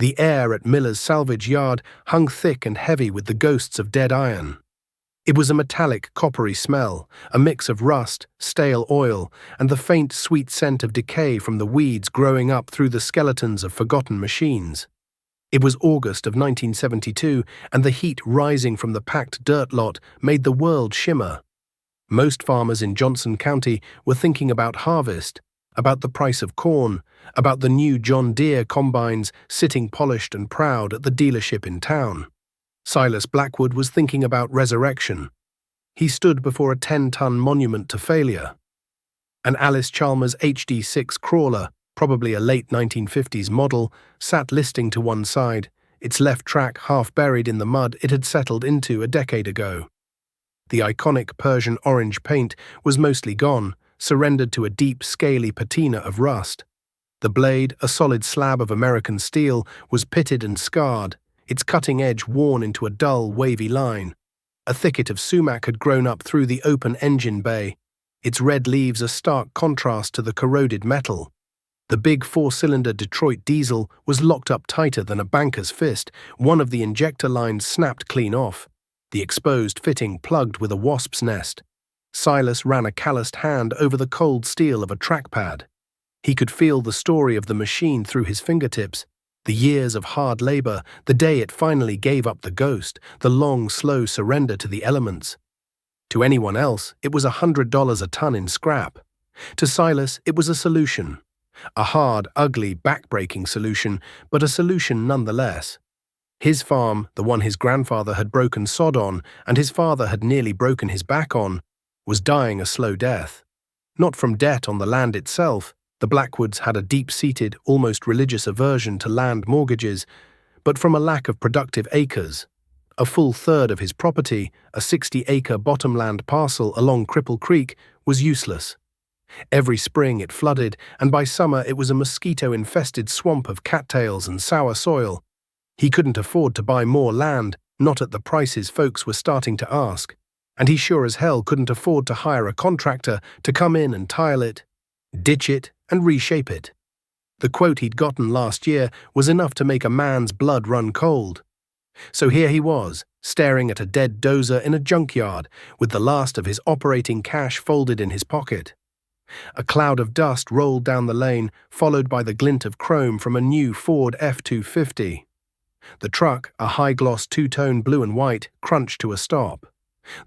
The air at Miller's salvage yard hung thick and heavy with the ghosts of dead iron. It was a metallic, coppery smell, a mix of rust, stale oil, and the faint, sweet scent of decay from the weeds growing up through the skeletons of forgotten machines. It was August of 1972, and the heat rising from the packed dirt lot made the world shimmer. Most farmers in Johnson County were thinking about harvest, about the price of corn, about the new John Deere combines sitting polished and proud at the dealership in town. Silas Blackwood was thinking about resurrection. He stood before a 10-ton monument to failure. An Alice Chalmers HD6 crawler, probably a late 1950s model, sat listing to one side, its left track half buried in the mud it had settled into a decade ago. The iconic Persian orange paint was mostly gone, surrendered to a deep, scaly patina of rust. The blade, a solid slab of American steel, was pitted and scarred, its cutting edge worn into a dull, wavy line. A thicket of sumac had grown up through the open engine bay, its red leaves a stark contrast to the corroded metal. The big four-cylinder Detroit diesel was locked up tighter than a banker's fist. One of the injector lines snapped clean off, the exposed fitting plugged with a wasp's nest. Silas ran a calloused hand over the cold steel of a trackpad. He could feel the story of the machine through his fingertips. The years of hard labor, the day it finally gave up the ghost, the long, slow surrender to the elements. To anyone else, it was $100 a ton in scrap. To Silas, it was a solution. A hard, ugly, back-breaking solution, but a solution nonetheless. His farm, the one his grandfather had broken sod on and his father had nearly broken his back on, was dying a slow death. Not from debt on the land itself. The Blackwoods had a deep-seated, almost religious aversion to land mortgages, but from a lack of productive acres. A full third of his property, a 60-acre bottomland parcel along Cripple Creek, was useless. Every spring it flooded, and by summer it was a mosquito-infested swamp of cattails and sour soil. He couldn't afford to buy more land, not at the prices folks were starting to ask, and he sure as hell couldn't afford to hire a contractor to come in and tile it, ditch it, and reshape it. The quote he'd gotten last year was enough to make a man's blood run cold. So here he was, staring at a dead dozer in a junkyard, with the last of his operating cash folded in his pocket. A cloud of dust rolled down the lane, followed by the glint of chrome from a new Ford F-250. The truck, a high-gloss two-tone blue and white, crunched to a stop.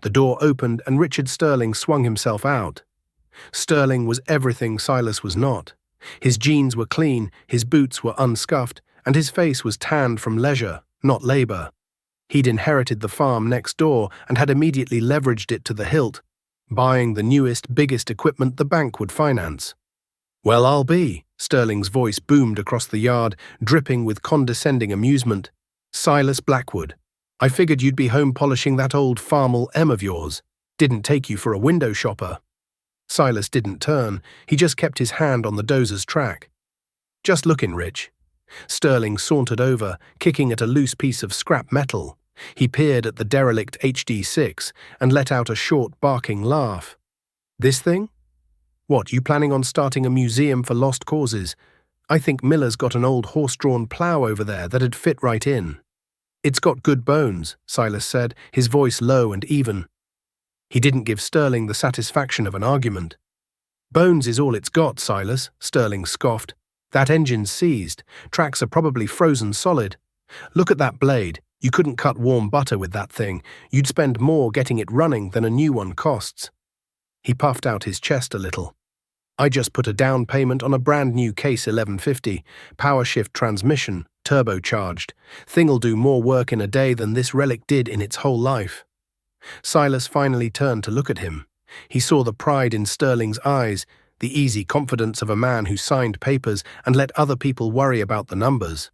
The door opened and Richard Sterling swung himself out. Sterling was everything Silas was not. His jeans were clean, his boots were unscuffed, and his face was tanned from leisure, not labor. He'd inherited the farm next door and had immediately leveraged it to the hilt, buying the newest, biggest equipment the bank would finance. "Well, I'll be," Sterling's voice boomed across the yard, dripping with condescending amusement. "Silas Blackwood. I figured you'd be home polishing that old Farmall M of yours. Didn't take you for a window shopper." Silas didn't turn, he just kept his hand on the dozer's track. "Just lookin', Rich." Sterling sauntered over, kicking at a loose piece of scrap metal. He peered at the derelict HD6 and let out a short, barking laugh. "This thing? What, you planning on starting a museum for lost causes? I think Miller's got an old horse-drawn plow over there that'd fit right in." "It's got good bones," Silas said, his voice low and even. He didn't give Sterling the satisfaction of an argument. "Bones is all it's got, Silas," Sterling scoffed. "That engine's seized. Tracks are probably frozen solid. Look at that blade. You couldn't cut warm butter with that thing. You'd spend more getting it running than a new one costs." He puffed out his chest a little. "I just put a down payment on a brand new Case 1150, power shift transmission, turbocharged. Thing'll do more work in a day than this relic did in its whole life." Silas finally turned to look at him. He saw the pride in Sterling's eyes, the easy confidence of a man who signed papers and let other people worry about the numbers.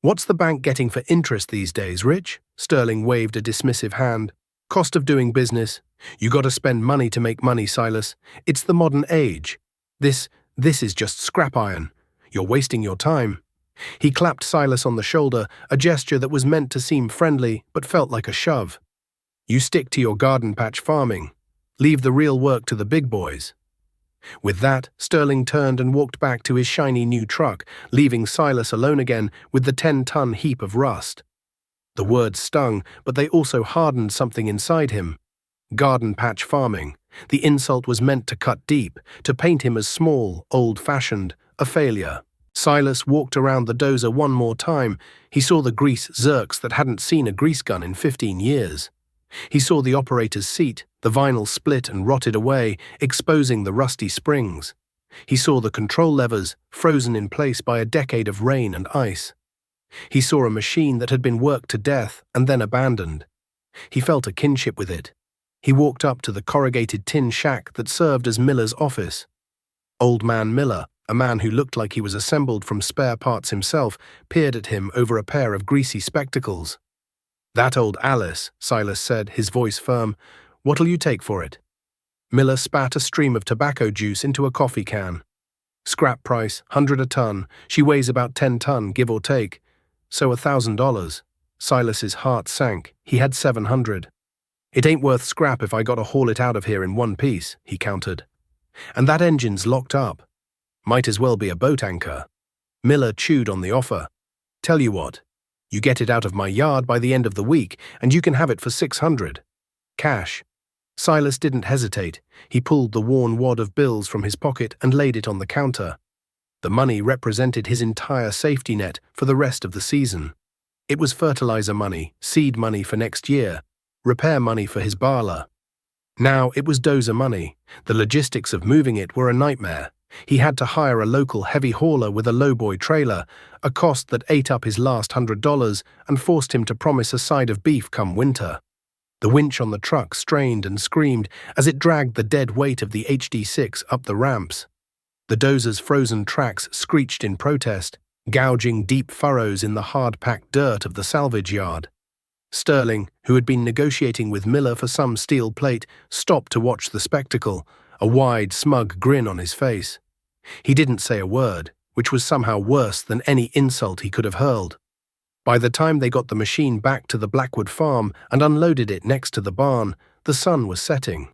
"What's the bank getting for interest these days, Rich?" Sterling waved a dismissive hand. "Cost of doing business. You gotta spend money to make money, Silas. It's the modern age. This is just scrap iron. You're wasting your time." He clapped Silas on the shoulder, a gesture that was meant to seem friendly but felt like a shove. "You stick to your garden patch farming. Leave the real work to the big boys." With that, Sterling turned and walked back to his shiny new truck, leaving Silas alone again with the 10-ton heap of rust. The words stung, but they also hardened something inside him. Garden patch farming. The insult was meant to cut deep, to paint him as small, old-fashioned, a failure. Silas walked around the dozer one more time. He saw the grease zerks that hadn't seen a grease gun in 15 years. He saw the operator's seat, the vinyl split and rotted away, exposing the rusty springs. He saw the control levers, frozen in place by a decade of rain and ice. He saw a machine that had been worked to death and then abandoned. He felt a kinship with it. He walked up to the corrugated tin shack that served as Miller's office. Old Man Miller, a man who looked like he was assembled from spare parts himself, peered at him over a pair of greasy spectacles. "That old Alice," Silas said, his voice firm. "What'll you take for it?" Miller spat a stream of tobacco juice into a coffee can. "Scrap price, 100 a ton. She weighs about 10 ton, give or take. So $1,000. Silas's heart sank. He had 700. "It ain't worth scrap if I gotta haul it out of here in one piece," he countered. "And that engine's locked up. Might as well be a boat anchor." Miller chewed on the offer. "Tell you what, you get it out of my yard by the end of the week, and you can have it for 600. Cash." Silas didn't hesitate. He pulled the worn wad of bills from his pocket and laid it on the counter. The money represented his entire safety net for the rest of the season. It was fertilizer money, seed money for next year, repair money for his barla. Now it was dozer money. The logistics of moving it were a nightmare. He had to hire a local heavy hauler with a lowboy trailer, a cost that ate up his last $100 and forced him to promise a side of beef come winter. The winch on the truck strained and screamed as it dragged the dead weight of the HD6 up the ramps. The dozer's frozen tracks screeched in protest, gouging deep furrows in the hard-packed dirt of the salvage yard. Sterling, who had been negotiating with Miller for some steel plate, stopped to watch the spectacle, a wide, smug grin on his face. He didn't say a word, which was somehow worse than any insult he could have hurled. By the time they got the machine back to the Blackwood farm and unloaded it next to the barn, the sun was setting.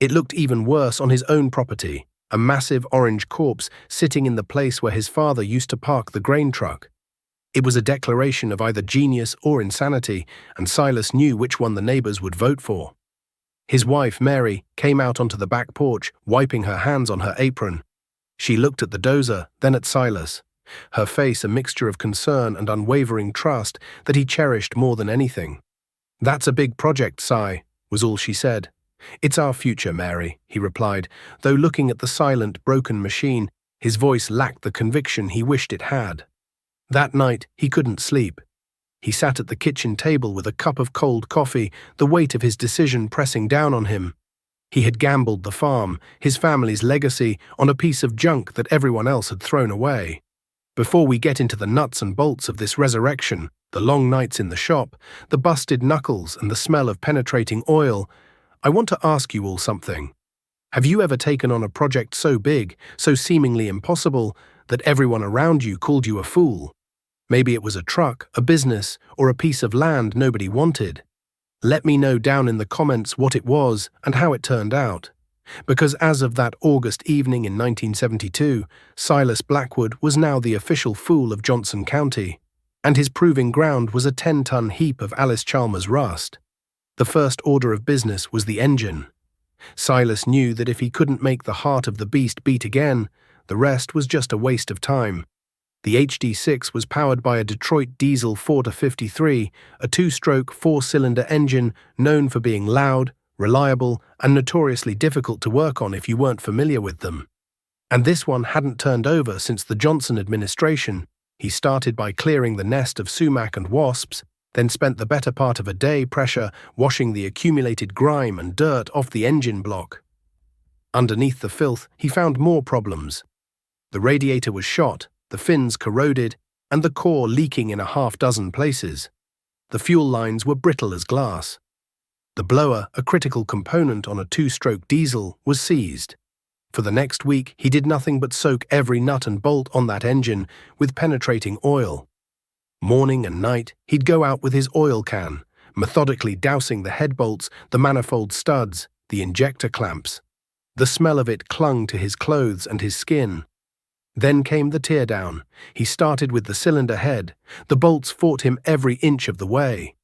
It looked even worse on his own property, a massive orange corpse sitting in the place where his father used to park the grain truck. It was a declaration of either genius or insanity, and Silas knew which one the neighbors would vote for. His wife, Mary, came out onto the back porch, wiping her hands on her apron. She looked at the dozer, then at Silas, her face a mixture of concern and unwavering trust that he cherished more than anything. "That's a big project, Si," was all she said. "It's our future, Mary," he replied, though looking at the silent, broken machine, his voice lacked the conviction he wished it had. That night, he couldn't sleep. He sat at the kitchen table with a cup of cold coffee, the weight of his decision pressing down on him. He had gambled the farm, his family's legacy, on a piece of junk that everyone else had thrown away. Before we get into the nuts and bolts of this resurrection, the long nights in the shop, the busted knuckles and the smell of penetrating oil, I want to ask you all something. Have you ever taken on a project so big, so seemingly impossible, that everyone around you called you a fool? Maybe it was a truck, a business, or a piece of land nobody wanted. Let me know down in the comments what it was and how it turned out. Because as of that August evening in 1972, Silas Blackwood was now the official fool of Johnson County, and his proving ground was a 10-ton heap of Alice Chalmers rust. The first order of business was the engine. Silas knew that if he couldn't make the heart of the beast beat again, the rest was just a waste of time. The HD6 was powered by a Detroit diesel 4-53, a two-stroke, four-cylinder engine known for being loud, reliable, and notoriously difficult to work on if you weren't familiar with them. And this one hadn't turned over since the Johnson administration. He started by clearing the nest of sumac and wasps, then spent the better part of a day pressure washing the accumulated grime and dirt off the engine block. Underneath the filth, he found more problems. The radiator was shot, the fins corroded, and the core leaking in a half-dozen places. The fuel lines were brittle as glass. The blower, a critical component on a two-stroke diesel, was seized. For the next week, he did nothing but soak every nut and bolt on that engine with penetrating oil. Morning and night, he'd go out with his oil can, methodically dousing the head bolts, the manifold studs, the injector clamps. The smell of it clung to his clothes and his skin. Then came the teardown. He started with the cylinder head. The bolts fought him every inch of the way.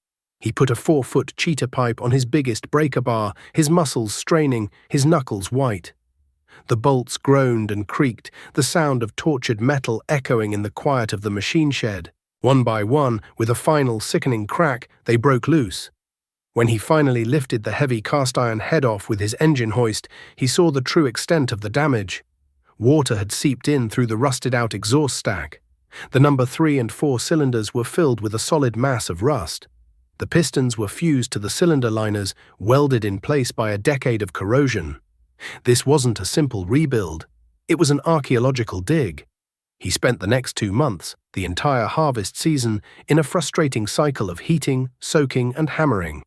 He put a 4-foot cheetah pipe on his biggest breaker bar, his muscles straining, his knuckles white. The bolts groaned and creaked, the sound of tortured metal echoing in the quiet of the machine shed. One by one, with a final sickening crack, they broke loose. When he finally lifted the heavy cast-iron head off with his engine hoist, he saw the true extent of the damage. Water had seeped in through the rusted-out exhaust stack. The number 3 and 4 cylinders were filled with a solid mass of rust. The pistons were fused to the cylinder liners, welded in place by a decade of corrosion. This wasn't a simple rebuild. It was an archaeological dig. He spent the next 2 months, the entire harvest season, in a frustrating cycle of heating, soaking, and hammering.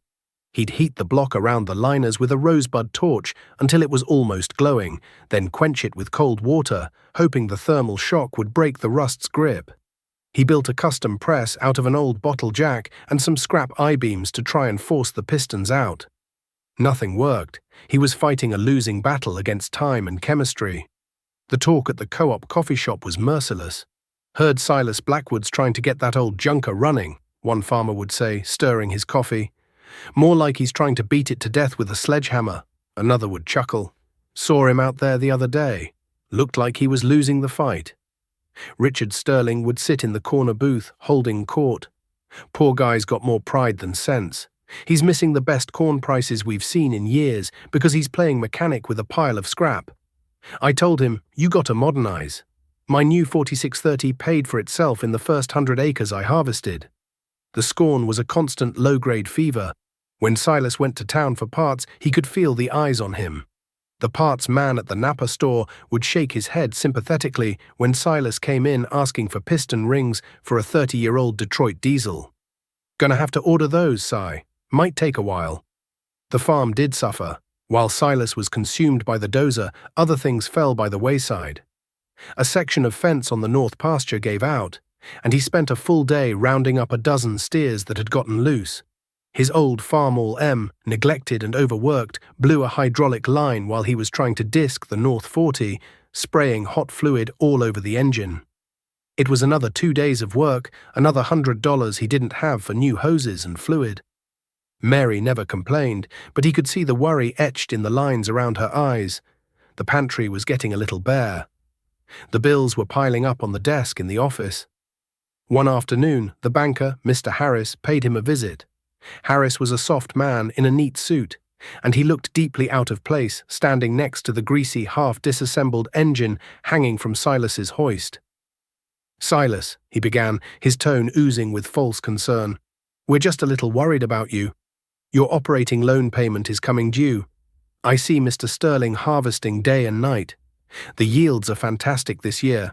He'd heat the block around the liners with a rosebud torch until it was almost glowing, then quench it with cold water, hoping the thermal shock would break the rust's grip. He built a custom press out of an old bottle jack and some scrap I-beams to try and force the pistons out. Nothing worked. He was fighting a losing battle against time and chemistry. The talk at the co-op coffee shop was merciless. "Heard Silas Blackwood's trying to get that old junker running," one farmer would say, stirring his coffee. "More like he's trying to beat it to death with a sledgehammer," another would chuckle. "Saw him out there the other day. Looked like he was losing the fight." Richard Sterling would sit in the corner booth, holding court. "Poor guy's got more pride than sense. He's missing the best corn prices we've seen in years because he's playing mechanic with a pile of scrap. I told him, you got to modernize. My new 4630 paid for itself in the first 100 acres I harvested." The scorn was a constant low-grade fever. When Silas went to town for parts, he could feel the eyes on him. The parts man at the Napa store would shake his head sympathetically when Silas came in asking for piston rings for a 30-year-old Detroit diesel. "Gonna have to order those, Si. Might take a while." The farm did suffer. While Silas was consumed by the dozer, other things fell by the wayside. A section of fence on the north pasture gave out, and he spent a full day rounding up a dozen steers that had gotten loose. His old Farmall M, neglected and overworked, blew a hydraulic line while he was trying to disc the North 40, spraying hot fluid all over the engine. It was another 2 days of work, another $100 he didn't have for new hoses and fluid. Mary never complained, but he could see the worry etched in the lines around her eyes. The pantry was getting a little bare. The bills were piling up on the desk in the office. One afternoon, the banker, Mr. Harris, paid him a visit. Harris was a soft man in a neat suit, and he looked deeply out of place, standing next to the greasy, half-disassembled engine hanging from Silas's hoist. "Silas," he began, his tone oozing with false concern, "we're just a little worried about you. Your operating loan payment is coming due. I see Mr. Sterling harvesting day and night. The yields are fantastic this year.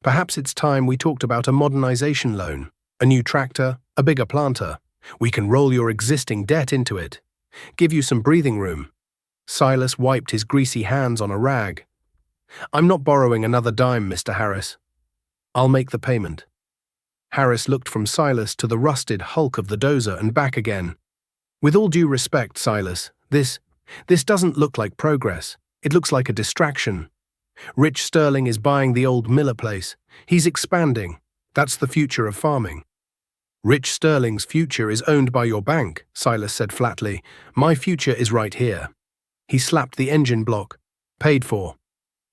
Perhaps it's time we talked about a modernization loan, a new tractor, a bigger planter. We can roll your existing debt into it. Give you some breathing room." Silas wiped his greasy hands on a rag. "I'm not borrowing another dime, Mr. Harris. I'll make the payment." Harris looked from Silas to the rusted hulk of the dozer and back again. "With all due respect, Silas, this doesn't look like progress. It looks like a distraction. Rich Sterling is buying the old Miller place. He's expanding. That's the future of farming." "Rich Sterling's future is owned by your bank," Silas said flatly. "My future is right here." He slapped the engine block. "Paid for."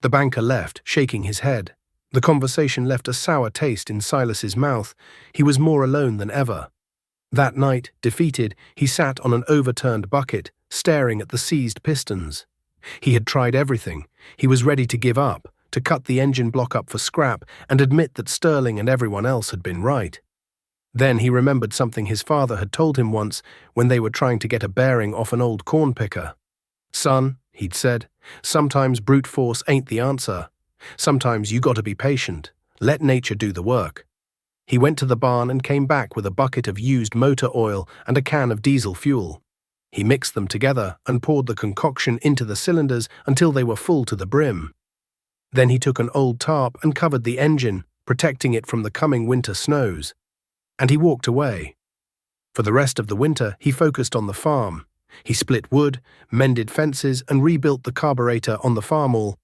The banker left, shaking his head. The conversation left a sour taste in Silas's mouth. He was more alone than ever. That night, defeated, he sat on an overturned bucket, staring at the seized pistons. He had tried everything. He was ready to give up, to cut the engine block up for scrap and admit that Sterling and everyone else had been right. Then he remembered something his father had told him once when they were trying to get a bearing off an old corn picker. "Son," he'd said, "sometimes brute force ain't the answer. Sometimes you gotta be patient. Let nature do the work." He went to the barn and came back with a bucket of used motor oil and a can of diesel fuel. He mixed them together and poured the concoction into the cylinders until they were full to the brim. Then he took an old tarp and covered the engine, protecting it from the coming winter snows. And he walked away. For the rest of the winter, he focused on the farm. He split wood, mended fences, and rebuilt the carburetor on the farm all.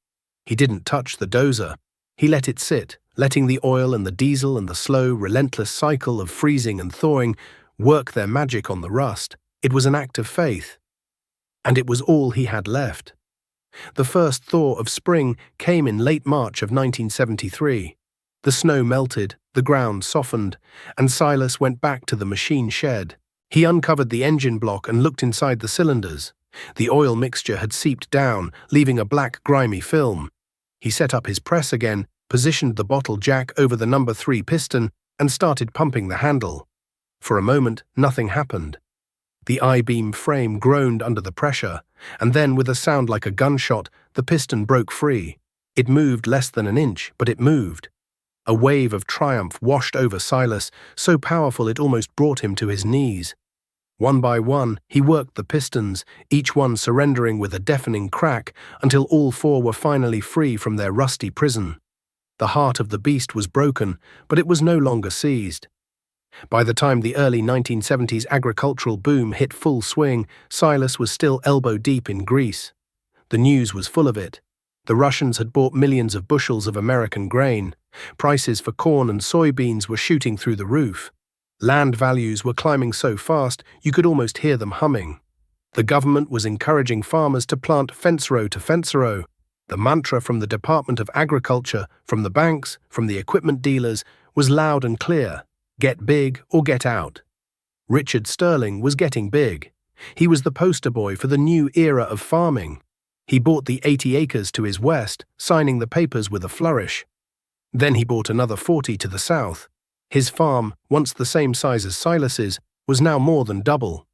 He didn't touch the dozer. He let it sit, letting the oil and the diesel and the slow, relentless cycle of freezing and thawing work their magic on the rust. It was an act of faith. And it was all he had left. The first thaw of spring came in late March of 1973. The snow melted, the ground softened, and Silas went back to the machine shed. He uncovered the engine block and looked inside the cylinders. The oil mixture had seeped down, leaving a black, grimy film. He set up his press again, positioned the bottle jack over the number 3 piston, and started pumping the handle. For a moment, nothing happened. The I-beam frame groaned under the pressure, and then, with a sound like a gunshot, the piston broke free. It moved less than an inch, but it moved. A wave of triumph washed over Silas, so powerful it almost brought him to his knees. One by one, he worked the pistons, each one surrendering with a deafening crack until all 4 were finally free from their rusty prison. The heart of the beast was broken, but it was no longer seized. By the time the early 1970s agricultural boom hit full swing, Silas was still elbow-deep in Greece. The news was full of it. The Russians had bought millions of bushels of American grain. Prices for corn and soybeans were shooting through the roof. Land values were climbing so fast you could almost hear them humming. The government was encouraging farmers to plant fence row to fence row. The mantra from the Department of Agriculture, from the banks, from the equipment dealers, was loud and clear: get big or get out. Richard Sterling was getting big. He was the poster boy for the new era of farming. He bought the 80 acres to his west, signing the papers with a flourish. Then he bought another 40 to the south. His farm, once the same size as Silas's, was now more than double.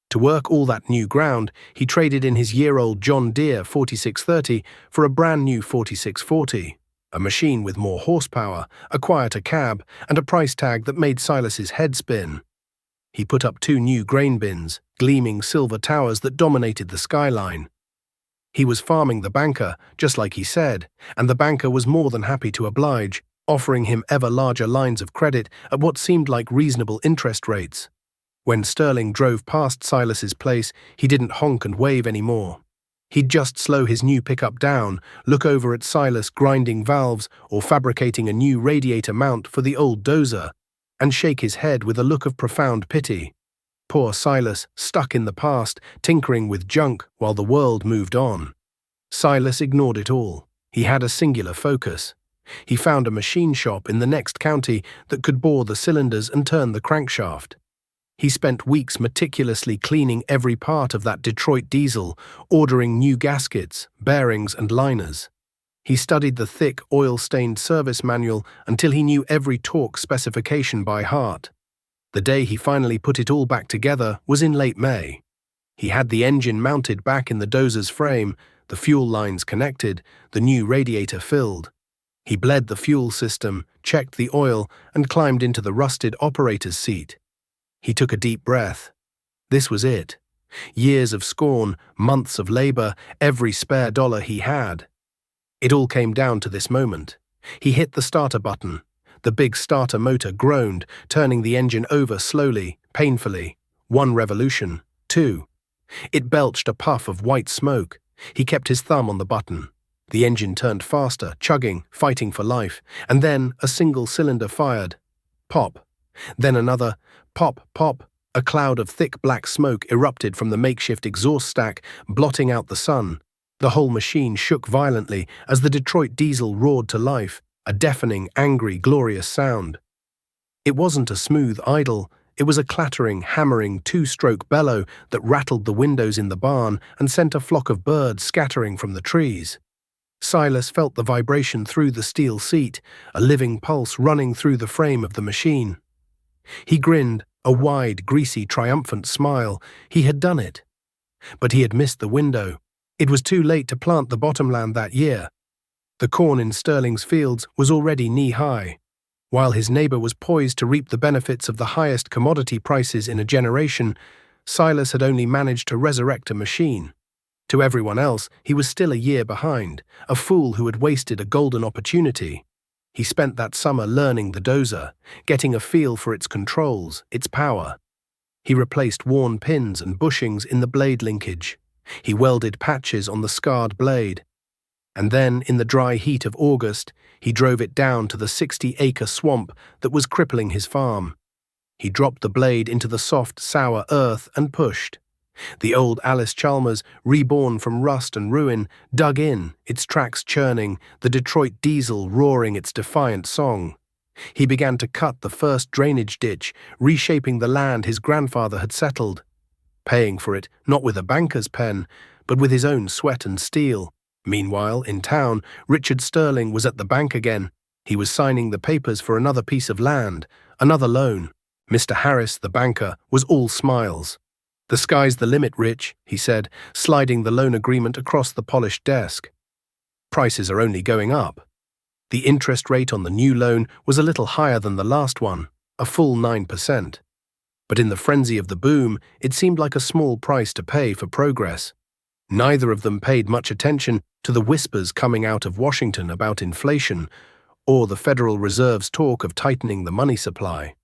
To work all that new ground, he traded in his year-old John Deere 4630 for a brand new 4640, a machine with more horsepower, a quieter cab, and a price tag that made Silas's head spin. He put up 2 new grain bins, gleaming silver towers that dominated the skyline. He was farming the banker, just like he said, and the banker was more than happy to oblige, offering him ever larger lines of credit at what seemed like reasonable interest rates. When Sterling drove past Silas's place, he didn't honk and wave anymore. He'd just slow his new pickup down, look over at Silas grinding valves or fabricating a new radiator mount for the old dozer, and shake his head with a look of profound pity. Poor Silas, stuck in the past, tinkering with junk while the world moved on. Silas ignored it all. He had a singular focus. He found a machine shop in the next county that could bore the cylinders and turn the crankshaft. He spent weeks meticulously cleaning every part of that Detroit diesel, ordering new gaskets, bearings, and liners. He studied the thick, oil-stained service manual until he knew every torque specification by heart. The day he finally put it all back together was in late May. He had the engine mounted back in the dozer's frame, the fuel lines connected, the new radiator filled. He bled the fuel system, checked the oil, and climbed into the rusted operator's seat. He took a deep breath. This was it. Years of scorn, months of labor, every spare dollar he had. It all came down to this moment. He hit the starter button. The big starter motor groaned, turning the engine over slowly, painfully. 1 revolution, 2. It belched a puff of white smoke. He kept his thumb on the button. The engine turned faster, chugging, fighting for life, and then a single cylinder fired. Pop. Then another. Pop, pop. A cloud of thick black smoke erupted from the makeshift exhaust stack, blotting out the sun. The whole machine shook violently as the Detroit diesel roared to life, a deafening, angry, glorious sound. It wasn't a smooth idle. It was a clattering, hammering 2-stroke bellow that rattled the windows in the barn and sent a flock of birds scattering from the trees. Silas felt the vibration through the steel seat, a living pulse running through the frame of the machine. He grinned, a wide, greasy, triumphant smile. He had done it. But he had missed the window. It was too late to plant the bottomland that year. The corn in Sterling's fields was already knee-high. While his neighbor was poised to reap the benefits of the highest commodity prices in a generation, Silas had only managed to resurrect a machine. To everyone else, he was still a year behind, a fool who had wasted a golden opportunity. He spent that summer learning the dozer, getting a feel for its controls, its power. He replaced worn pins and bushings in the blade linkage. He welded patches on the scarred blade. And then, in the dry heat of August, he drove it down to the 60-acre swamp that was crippling his farm. He dropped the blade into the soft, sour earth and pushed. The old Alice Chalmers, reborn from rust and ruin, dug in, its tracks churning, the Detroit diesel roaring its defiant song. He began to cut the first drainage ditch, reshaping the land his grandfather had settled, paying for it not with a banker's pen, but with his own sweat and steel. Meanwhile, in town, Richard Sterling was at the bank again. He was signing the papers for another piece of land, another loan. Mr. Harris, the banker, was all smiles. "The sky's the limit, Rich," he said, sliding the loan agreement across the polished desk. "Prices are only going up." The interest rate on the new loan was a little higher than the last one, a full 9%. But in the frenzy of the boom, it seemed like a small price to pay for progress. Neither of them paid much attention to the whispers coming out of Washington about inflation, or the Federal Reserve's talk of tightening the money supply.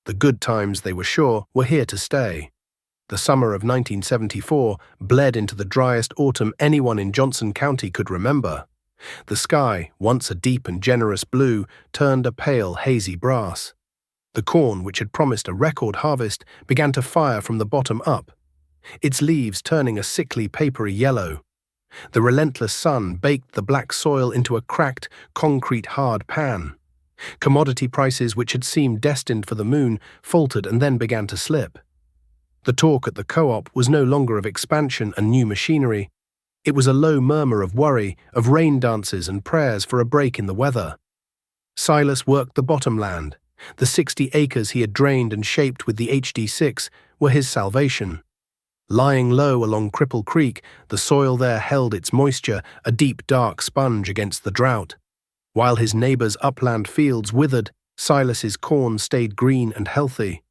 The good times, they were sure, were here to stay. The summer of 1974 bled into the driest autumn anyone in Johnson County could remember. The sky, once a deep and generous blue, turned a pale, hazy brass. The corn, which had promised a record harvest, began to fire from the bottom up, its leaves turning a sickly, papery yellow. The relentless sun baked the black soil into a cracked, concrete-hard pan. Commodity prices, which had seemed destined for the moon, faltered and then began to slip. The talk at the co-op was no longer of expansion and new machinery. It was a low murmur of worry, of rain dances and prayers for a break in the weather. Silas worked the bottom land. The 60 acres he had drained and shaped with the HD6 were his salvation. Lying low along Cripple Creek, the soil there held its moisture, a deep, dark sponge against the drought. While his neighbors' upland fields withered, Silas's corn stayed green and healthy.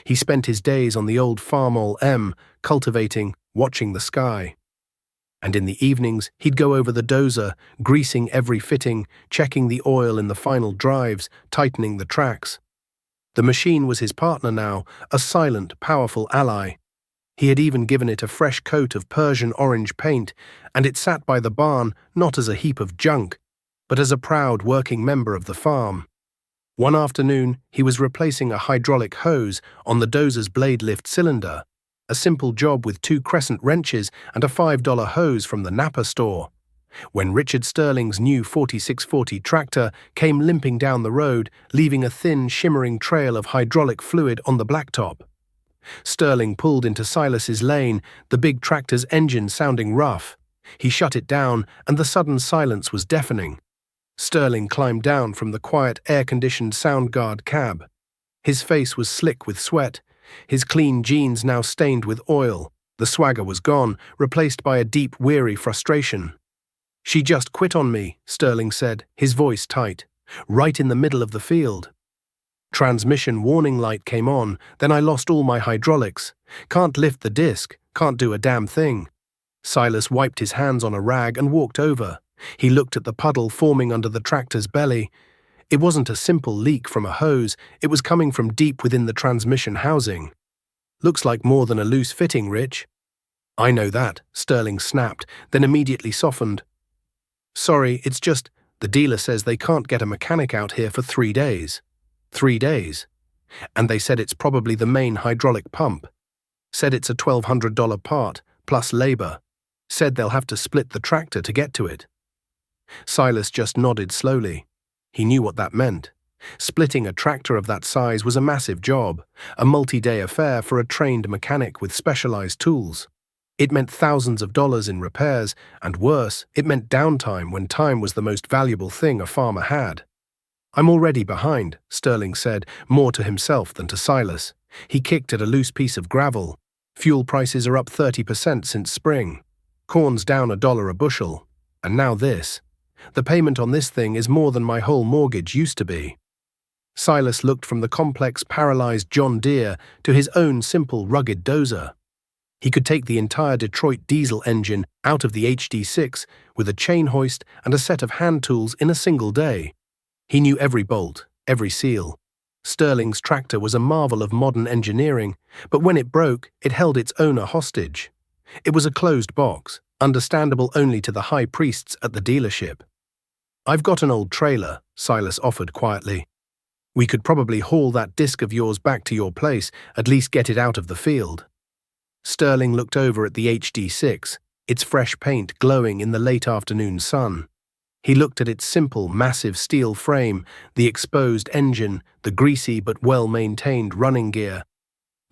He spent his days on the old Farmall M, cultivating, watching the sky. And in the evenings, he'd go over the dozer, greasing every fitting, checking the oil in the final drives, tightening the tracks. The machine was his partner now, a silent, powerful ally. He had even given it a fresh coat of Persian orange paint, and it sat by the barn not as a heap of junk, but as a proud working member of the farm. One afternoon, he was replacing a hydraulic hose on the dozer's blade lift cylinder, a simple job with 2 crescent wrenches and a $5 hose from the Napa store, when Richard Sterling's new 4640 tractor came limping down the road, leaving a thin, shimmering trail of hydraulic fluid on the blacktop. Sterling pulled into Silas's lane, the big tractor's engine sounding rough. He shut it down, and the sudden silence was deafening. Sterling climbed down from the quiet, air-conditioned Soundguard cab. His face was slick with sweat, his clean jeans now stained with oil. The swagger was gone, replaced by a deep, weary frustration. "She just quit on me," Sterling said, his voice tight, "right in the middle of the field. Transmission warning light came on, then I lost all my hydraulics. Can't lift the disc, can't do a damn thing." Silas wiped his hands on a rag and walked over. He looked at the puddle forming under the tractor's belly. It wasn't a simple leak from a hose, it was coming from deep within the transmission housing. "Looks like more than a loose fitting, Rich." "I know that," Sterling snapped, then immediately softened. "Sorry, it's just, the dealer says they can't get a mechanic out here for 3 days. 3 days. And they said it's probably the main hydraulic pump. Said it's a $1,200 part, plus labor. Said they'll have to split the tractor to get to it." Silas just nodded slowly. He knew what that meant. Splitting a tractor of that size was a massive job, a multi-day affair for a trained mechanic with specialized tools. It meant thousands of dollars in repairs, and worse, it meant downtime when time was the most valuable thing a farmer had. "I'm already behind," Sterling said, more to himself than to Silas. He kicked at a loose piece of gravel. "Fuel prices are up 30% since spring. Corn's down $1 a bushel. And now this. The payment on this thing is more than my whole mortgage used to be." Silas looked from the complex, paralyzed John Deere to his own simple, rugged dozer. He could take the entire Detroit diesel engine out of the HD6 with a chain hoist and a set of hand tools in a single day. He knew every bolt, every seal. Sterling's tractor was a marvel of modern engineering, but when it broke, it held its owner hostage. It was a closed box, understandable only to the high priests at the dealership. "I've got an old trailer," Silas offered quietly. "We could probably haul that disc of yours back to your place, at least get it out of the field." Sterling looked over at the HD6, its fresh paint glowing in the late afternoon sun. He looked at its simple, massive steel frame, the exposed engine, the greasy but well-maintained running gear.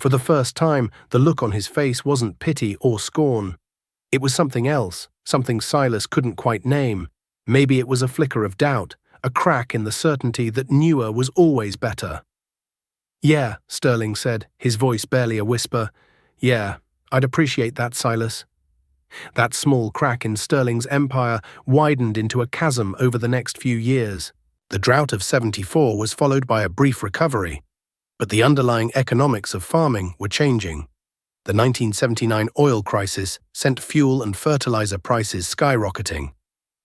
For the first time, the look on his face wasn't pity or scorn. It was something else, something Silas couldn't quite name. Maybe it was a flicker of doubt, a crack in the certainty that newer was always better. "Yeah," Sterling said, his voice barely a whisper. "Yeah, I'd appreciate that, Silas." That small crack in Sterling's empire widened into a chasm over the next few years. The drought of '74 was followed by a brief recovery, but the underlying economics of farming were changing. The 1979 oil crisis sent fuel and fertilizer prices skyrocketing.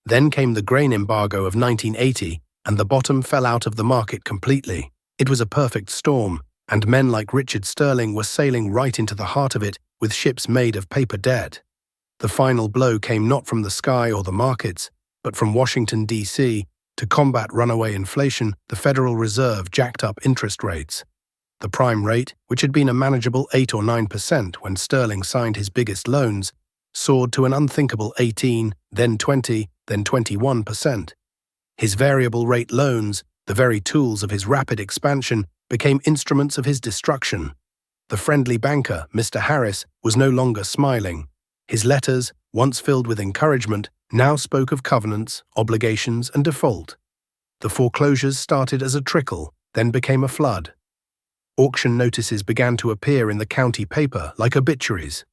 Then came the grain embargo of 1980, and the bottom fell out of the market completely. It was a perfect storm, and men like Richard Sterling were sailing right into the heart of it with ships made of paper debt. The final blow came not from the sky or the markets, but from Washington, D.C. To combat runaway inflation, the Federal Reserve jacked up interest rates. The prime rate, which had been a manageable 8 or 9% when Sterling signed his biggest loans, soared to an unthinkable 18, then 20, then 21%. His variable rate loans, the very tools of his rapid expansion, became instruments of his destruction. The friendly banker, Mr. Harris, was no longer smiling. His letters, once filled with encouragement, now spoke of covenants, obligations, and default. The foreclosures started as a trickle, then became a flood. Auction notices began to appear in the county paper like obituaries.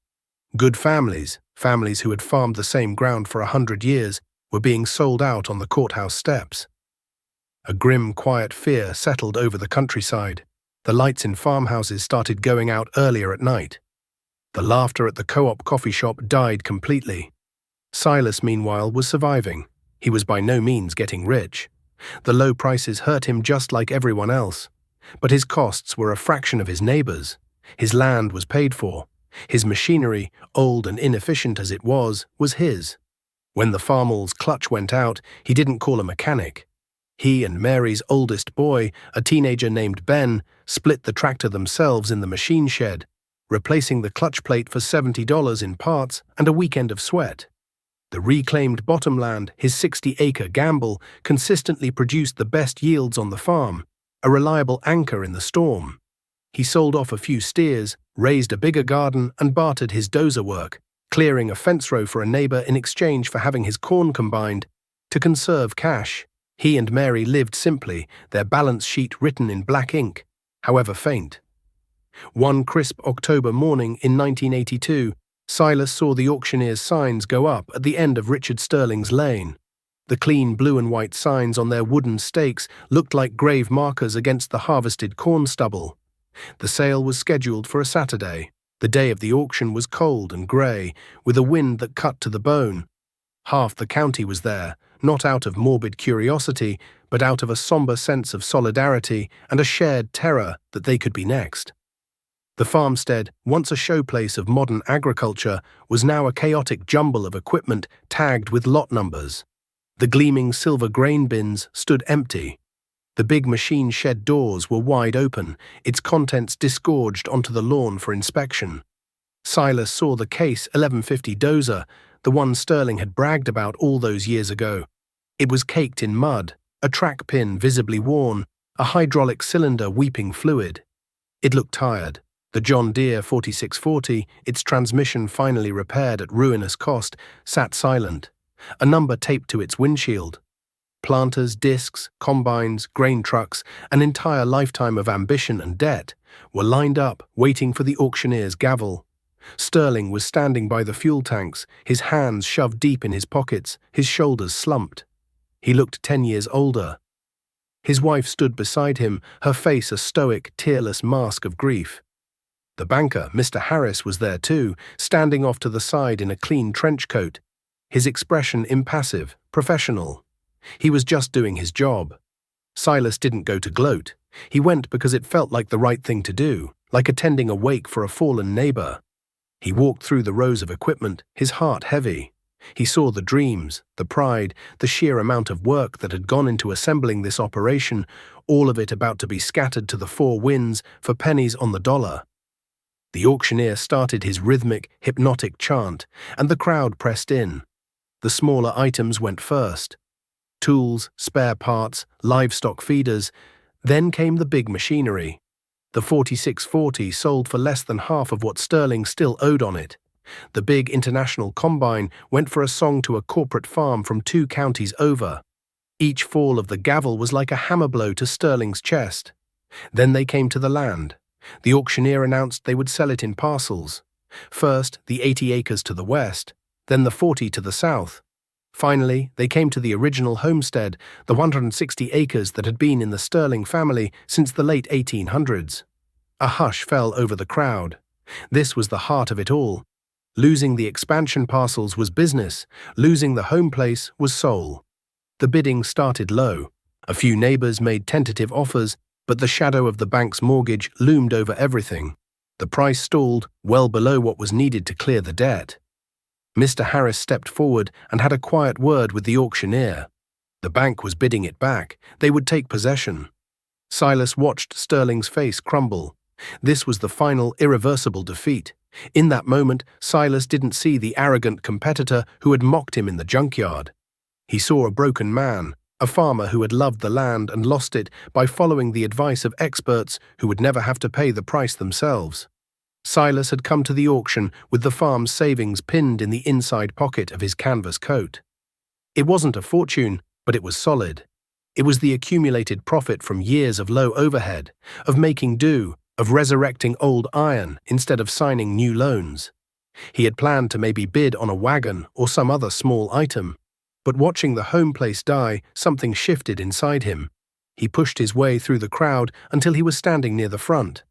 Good families, families who had farmed the same ground for 100 years, were being sold out on the courthouse steps. A grim, quiet fear settled over the countryside. The lights in farmhouses started going out earlier at night. The laughter at the co-op coffee shop died completely. Silas, meanwhile, was surviving. He was by no means getting rich. The low prices hurt him just like everyone else. But his costs were a fraction of his neighbors. His land was paid for. His machinery, old and inefficient as it was his. When the farmall's clutch went out, he didn't call a mechanic. He and Mary's oldest boy, a teenager named Ben, split the tractor themselves in the machine shed, replacing the clutch plate for $70 in parts and a weekend of sweat. The reclaimed bottomland, his 60-acre gamble, consistently produced the best yields on the farm, a reliable anchor in the storm. He sold off a few steers, raised a bigger garden, and bartered his dozer work, clearing a fence row for a neighbor in exchange for having his corn combined. To conserve cash, he and Mary lived simply, their balance sheet written in black ink, however faint. One crisp October morning in 1982, Silas saw the auctioneer's signs go up at the end of Richard Sterling's lane. The clean blue and white signs on their wooden stakes looked like grave markers against the harvested corn stubble. The sale was scheduled for a Saturday. The day of the auction was cold and grey, with a wind that cut to the bone. Half the county was there, not out of morbid curiosity, but out of a somber sense of solidarity and a shared terror that they could be next. The farmstead, once a showplace of modern agriculture, was now a chaotic jumble of equipment tagged with lot numbers. The gleaming silver grain bins stood empty. The big machine shed doors were wide open, its contents disgorged onto the lawn for inspection. Silas saw the Case 1150 dozer, the one Sterling had bragged about all those years ago. It was caked in mud, a track pin visibly worn, a hydraulic cylinder weeping fluid. It looked tired. The John Deere 4640, its transmission finally repaired at ruinous cost, sat silent, a number taped to its windshield. Planters, discs, combines, grain trucks, an entire lifetime of ambition and debt, were lined up, waiting for the auctioneer's gavel. Sterling was standing by the fuel tanks, his hands shoved deep in his pockets, his shoulders slumped. He looked 10 years older. His wife stood beside him, her face a stoic, tearless mask of grief. The banker, Mr. Harris, was there too, standing off to the side in a clean trench coat, his expression impassive, professional. He was just doing his job. Silas didn't go to gloat. He went because it felt like the right thing to do, like attending a wake for a fallen neighbor. He walked through the rows of equipment, his heart heavy. He saw the dreams, the pride, the sheer amount of work that had gone into assembling this operation, all of it about to be scattered to the four winds for pennies on the dollar. The auctioneer started his rhythmic, hypnotic chant, and the crowd pressed in. The smaller items went first. Tools, spare parts, livestock feeders. Then came the big machinery. The 4640 sold for less than half of what Sterling still owed on it. The big international combine went for a song to a corporate farm from 2 counties over. Each fall of the gavel was like a hammer blow to Sterling's chest. Then they came to the land. The auctioneer announced they would sell it in parcels. First, the 80 acres to the west, then the 40 to the south. Finally, they came to the original homestead, the 160 acres that had been in the Sterling family since the late 1800s. A hush fell over the crowd. This was the heart of it all. Losing the expansion parcels was business. Losing the home place was soul. The bidding started low. A few neighbors made tentative offers, but the shadow of the bank's mortgage loomed over everything. The price stalled, well below what was needed to clear the debt. Mr. Harris stepped forward and had a quiet word with the auctioneer. The bank was bidding it back. They would take possession. Silas watched Sterling's face crumble. This was the final, irreversible defeat. In that moment, Silas didn't see the arrogant competitor who had mocked him in the junkyard. He saw a broken man, a farmer who had loved the land and lost it by following the advice of experts who would never have to pay the price themselves. Silas had come to the auction with the farm's savings pinned in the inside pocket of his canvas coat. It wasn't a fortune, but it was solid. It was the accumulated profit from years of low overhead, of making do, of resurrecting old iron instead of signing new loans. He had planned to maybe bid on a wagon or some other small item, but watching the home place die, something shifted inside him. He pushed his way through the crowd until he was standing near the front.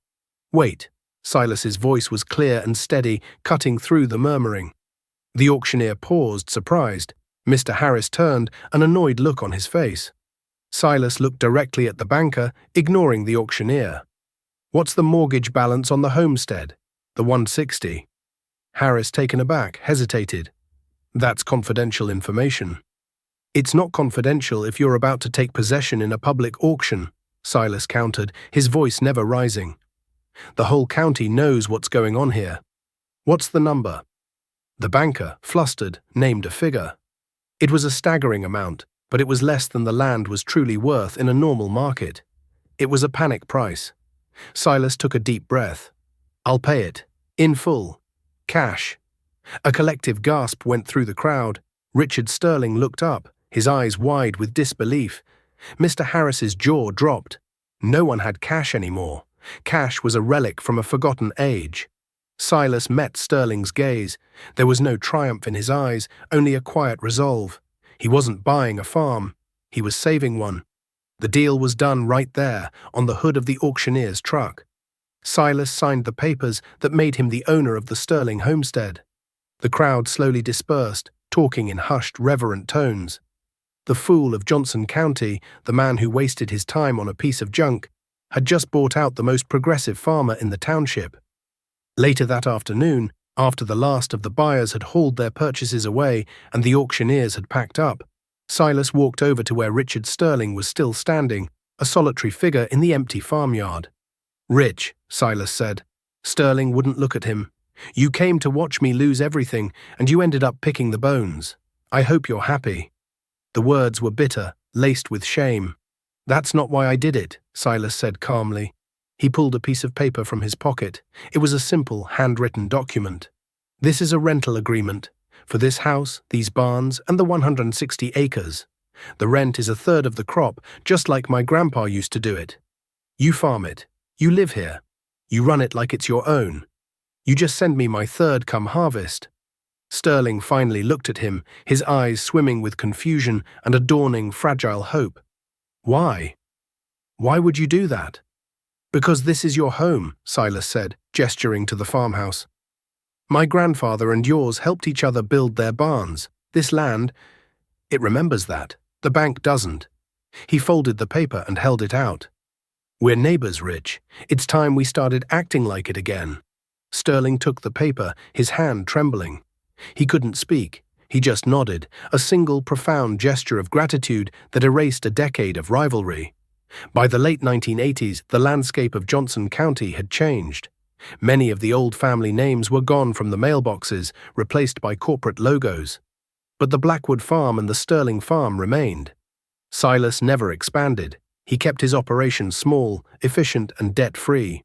"Wait." Silas's voice was clear and steady, cutting through the murmuring. The auctioneer paused, surprised. Mr. Harris turned, an annoyed look on his face. Silas looked directly at the banker, ignoring the auctioneer. "What's the mortgage balance on the homestead?" "The 160. Harris, taken aback, hesitated. "That's confidential information." "It's not confidential if you're about to take possession in a public auction," Silas countered, his voice never rising. "The whole county knows what's going on here." "What's the number?" The banker, flustered, named a figure. It was a staggering amount, but it was less than the land was truly worth in a normal market. It was a panic price. Silas took a deep breath. "I'll pay it. In full. Cash." A collective gasp went through the crowd. Richard Sterling looked up, his eyes wide with disbelief. Mr. Harris's jaw dropped. No one had cash anymore. Cash was a relic from a forgotten age. Silas met Sterling's gaze. There was no triumph in his eyes, only a quiet resolve. He wasn't buying a farm. He was saving one. The deal was done right there, on the hood of the auctioneer's truck. Silas signed the papers that made him the owner of the Sterling homestead. The crowd slowly dispersed, talking in hushed, reverent tones. The fool of Johnson County, the man who wasted his time on a piece of junk, had just bought out the most progressive farmer in the township. Later that afternoon, after the last of the buyers had hauled their purchases away and the auctioneers had packed up, Silas walked over to where Richard Sterling was still standing, a solitary figure in the empty farmyard. "Rich," Silas said. Sterling wouldn't look at him. "You came to watch me lose everything, and you ended up picking the bones. I hope you're happy." The words were bitter, laced with shame. "That's not why I did it," Silas said calmly. He pulled a piece of paper from his pocket. It was a simple, handwritten document. "This is a rental agreement. For this house, these barns, and the 160 acres. The rent is a third of the crop, just like my grandpa used to do it. You farm it. You live here. You run it like it's your own. You just send me my third come harvest." Sterling finally looked at him, his eyes swimming with confusion and a dawning, fragile hope. "Why? Why would you do that?" "Because this is your home," Silas said, gesturing to the farmhouse. "My grandfather and yours helped each other build their barns. This land, it remembers that. The bank doesn't." He folded the paper and held it out. We're neighbors, Rich. It's time we started acting like it again. Sterling took the paper, his hand trembling. He couldn't speak. He just nodded, a single profound gesture of gratitude that erased a decade of rivalry. By the late 1980s, the landscape of Johnson County had changed. Many of the old family names were gone from the mailboxes, replaced by corporate logos. But the Blackwood Farm and the Sterling Farm remained. Silas never expanded. He kept his operation small, efficient, and debt-free.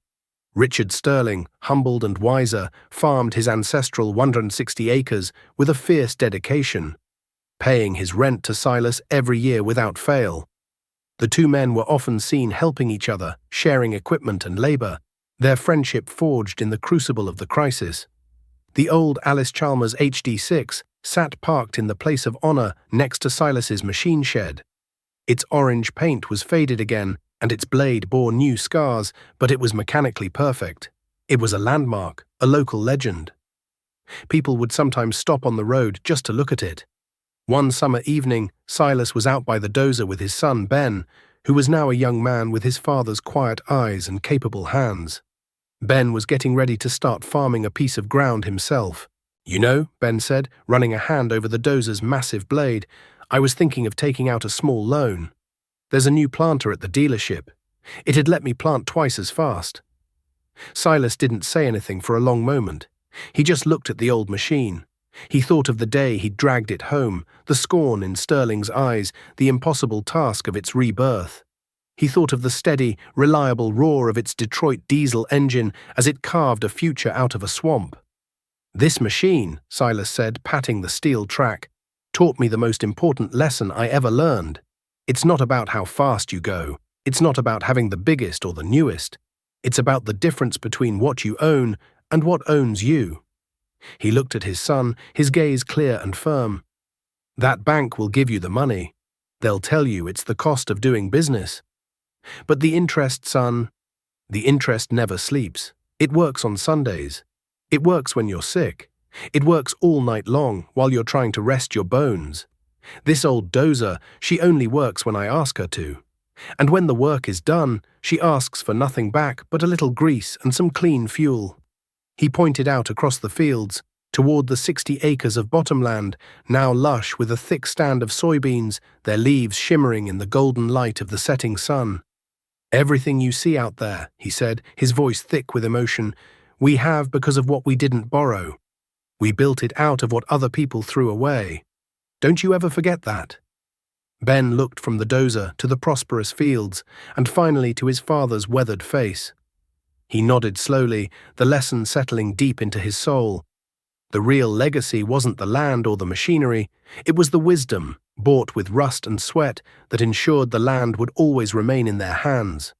Richard Sterling, humbled and wiser, farmed his ancestral 160 acres with a fierce dedication, paying his rent to Silas every year without fail. The two men were often seen helping each other, sharing equipment and labor, their friendship forged in the crucible of the crisis. The old Alice Chalmers HD6 sat parked in the place of honor next to Silas's machine shed. Its orange paint was faded again, and its blade bore new scars, but it was mechanically perfect. It was a landmark, a local legend. People would sometimes stop on the road just to look at it. One summer evening, Silas was out by the dozer with his son Ben, who was now a young man with his father's quiet eyes and capable hands. Ben was getting ready to start farming a piece of ground himself. "You know," Ben said, running a hand over the dozer's massive blade, "I was thinking of taking out a small loan. There's a new planter at the dealership. It'd let me plant twice as fast." Silas didn't say anything for a long moment. He just looked at the old machine. He thought of the day he'd dragged it home, the scorn in Sterling's eyes, the impossible task of its rebirth. He thought of the steady, reliable roar of its Detroit diesel engine as it carved a future out of a swamp. "This machine," Silas said, patting the steel track, "taught me the most important lesson I ever learned. It's not about how fast you go. It's not about having the biggest or the newest. It's about the difference between what you own and what owns you." He looked at his son, his gaze clear and firm. "That bank will give you the money. They'll tell you it's the cost of doing business. But the interest, son, the interest never sleeps. It works on Sundays. It works when you're sick. It works all night long while you're trying to rest your bones. This old dozer, she only works when I ask her to. And when the work is done, she asks for nothing back but a little grease and some clean fuel." He pointed out across the fields, toward the 60 acres of bottomland, now lush with a thick stand of soybeans, their leaves shimmering in the golden light of the setting sun. "Everything you see out there," he said, his voice thick with emotion, "we have because of what we didn't borrow. We built it out of what other people threw away. Don't you ever forget that." Ben looked from the dozer to the prosperous fields, and finally to his father's weathered face. He nodded slowly, the lesson settling deep into his soul. The real legacy wasn't the land or the machinery, it was the wisdom, bought with rust and sweat, that ensured the land would always remain in their hands.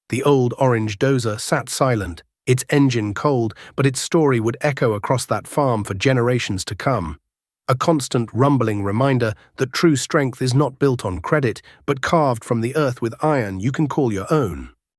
The old orange dozer sat silent, its engine cold, but its story would echo across that farm for generations to come. A constant rumbling reminder that true strength is not built on credit, but carved from the earth with iron you can call your own.